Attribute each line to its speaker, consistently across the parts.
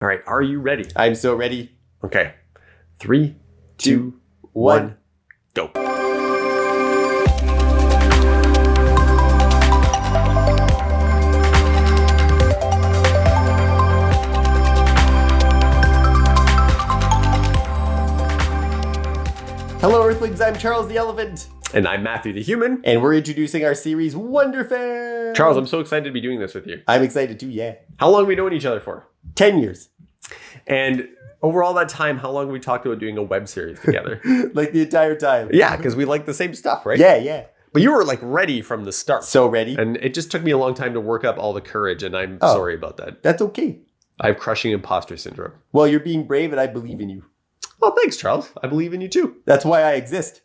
Speaker 1: All right, are you ready?
Speaker 2: I'm so ready.
Speaker 1: Okay. 3, 2, 1, go.
Speaker 2: Hello, Earthlings. I'm Charles the Elephant.
Speaker 1: And I'm Matthew the Human.
Speaker 2: And we're introducing our series, Wonderphant.
Speaker 1: Charles, I'm so excited to be doing this with you.
Speaker 2: I'm excited too, yeah.
Speaker 1: How long have we known each other for?
Speaker 2: 10 years.
Speaker 1: And over all that time, how long have we talked about doing a web series together?
Speaker 2: Like the entire time.
Speaker 1: Yeah, because we like the same stuff, right?
Speaker 2: Yeah.
Speaker 1: But you were like ready from the start.
Speaker 2: So ready.
Speaker 1: And it just took me a long time to work up all the courage, and I'm sorry about that.
Speaker 2: That's okay.
Speaker 1: I have crushing imposter syndrome.
Speaker 2: Well, you're being brave and I believe in you.
Speaker 1: Oh, thanks, Charles. I believe in you too.
Speaker 2: That's why I exist.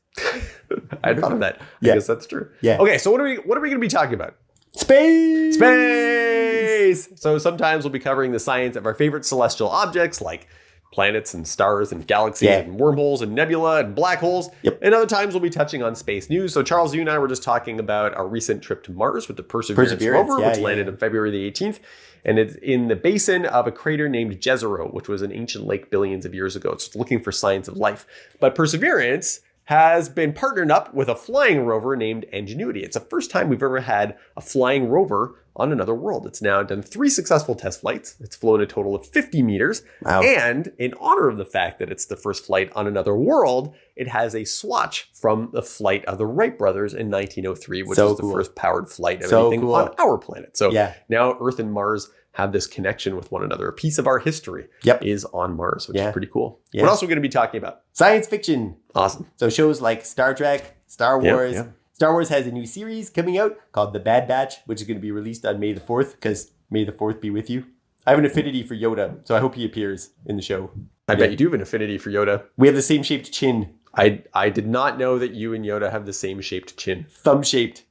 Speaker 1: I thought of that.
Speaker 2: Yeah.
Speaker 1: I guess that's true.
Speaker 2: Yeah.
Speaker 1: Okay, so what are we going to be talking about?
Speaker 2: Space!
Speaker 1: Space! So sometimes we'll be covering the science of our favorite celestial objects like planets and stars and galaxies and wormholes and nebula and black holes.
Speaker 2: Yep.
Speaker 1: And other times we'll be touching on space news. So Charles, you and I were just talking about our recent trip to Mars with the Perseverance rover, which landed on February the 18th. And it's in the basin of a crater named Jezero, which was an ancient lake billions of years ago. It's looking for signs of life. But Perseverance has been partnered up with a flying rover named Ingenuity. It's the first time we've ever had a flying rover on another world. It's now done 3 successful test flights. It's flown a total of 50 meters. Wow. And in honor of the fact that it's the first flight on another world, it has a swatch from the flight of the Wright brothers in 1903, which was the first powered flight of anything on our planet. So now Earth and Mars have this connection with one another. A piece of our history is on Mars, which is pretty cool. Yeah. What else are we going to be talking about?
Speaker 2: Science fiction.
Speaker 1: Awesome.
Speaker 2: So shows like Star Trek, Star Wars. Star Wars has a new series coming out called The Bad Batch, which is going to be released on May the 4th, because May the 4th be with you. I have an affinity for Yoda, so I hope he appears in the show.
Speaker 1: I bet you do have an affinity for Yoda.
Speaker 2: We have the same shaped chin.
Speaker 1: I did not know that you and Yoda have the same shaped chin.
Speaker 2: Thumb shaped.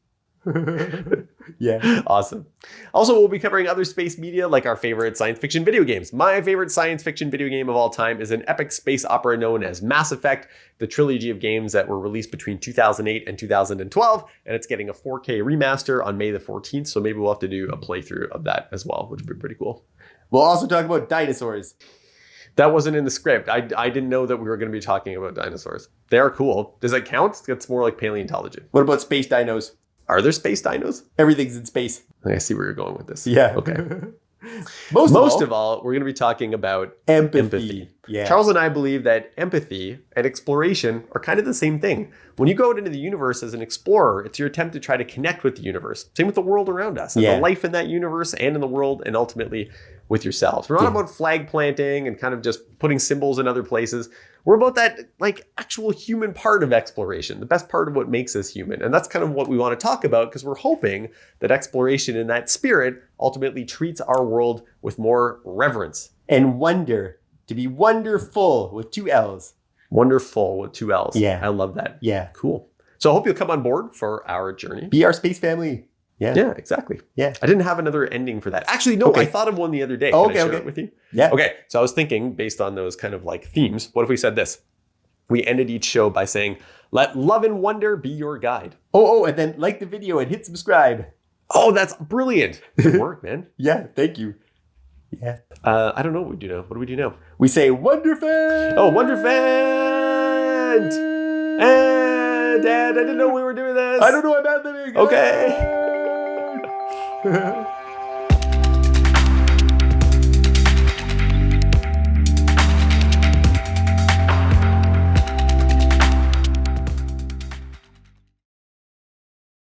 Speaker 1: Awesome. Also, we'll be covering other space media like our favorite science fiction video games. My favorite science fiction video game of all time is an epic space opera known as Mass Effect, the trilogy of games that were released between 2008 and 2012, and it's getting a 4K remaster on May the 14th, so maybe we'll have to do a playthrough of that as well, which would be pretty cool.
Speaker 2: We'll also talk about dinosaurs.
Speaker 1: That wasn't in the script. I didn't know that we were going to be talking about dinosaurs. They are cool. Does that count? It's more like paleontology.
Speaker 2: What about space dinos?
Speaker 1: Are there space dinos?
Speaker 2: Everything's in space.
Speaker 1: I see where you're going with this.
Speaker 2: Yeah.
Speaker 1: Okay. Most of all, we're going to be talking about empathy.
Speaker 2: Yeah.
Speaker 1: Charles and I believe that empathy and exploration are kind of the same thing. When you go out into the universe as an explorer, it's your attempt to try to connect with the universe. Same with the world around us, and the life in that universe and in the world, and ultimately with yourselves. We're not about flag planting and kind of just putting symbols in other places. We're about that like actual human part of exploration, the best part of what makes us human. And that's kind of what we want to talk about, because we're hoping that exploration in that spirit ultimately treats our world with more reverence.
Speaker 2: And wonder. To be wonderful with 2 L's.
Speaker 1: Wonderful with 2 L's.
Speaker 2: Yeah.
Speaker 1: I love that.
Speaker 2: Yeah.
Speaker 1: Cool. So I hope you'll come on board for our journey.
Speaker 2: Be our space family. Yeah.
Speaker 1: Yeah, exactly.
Speaker 2: Yeah.
Speaker 1: I didn't have another ending for that. Actually, no, I thought of one the other day.
Speaker 2: Oh,
Speaker 1: Can I share it with you?
Speaker 2: Yeah.
Speaker 1: Okay. So I was thinking, based on those kind of like themes, what if we said this? We ended each show by saying, let love and wonder be your guide.
Speaker 2: Oh, and then like the video and hit subscribe.
Speaker 1: Oh, that's brilliant. Good work, man.
Speaker 2: Yeah, thank you. Yeah.
Speaker 1: I don't know what we do now. What do we do now?
Speaker 2: We say Wonderphant!
Speaker 1: Oh, Wonderphant! And Dad, I didn't know we were doing this.
Speaker 2: I don't know, I'm ad-libbing.
Speaker 1: Okay.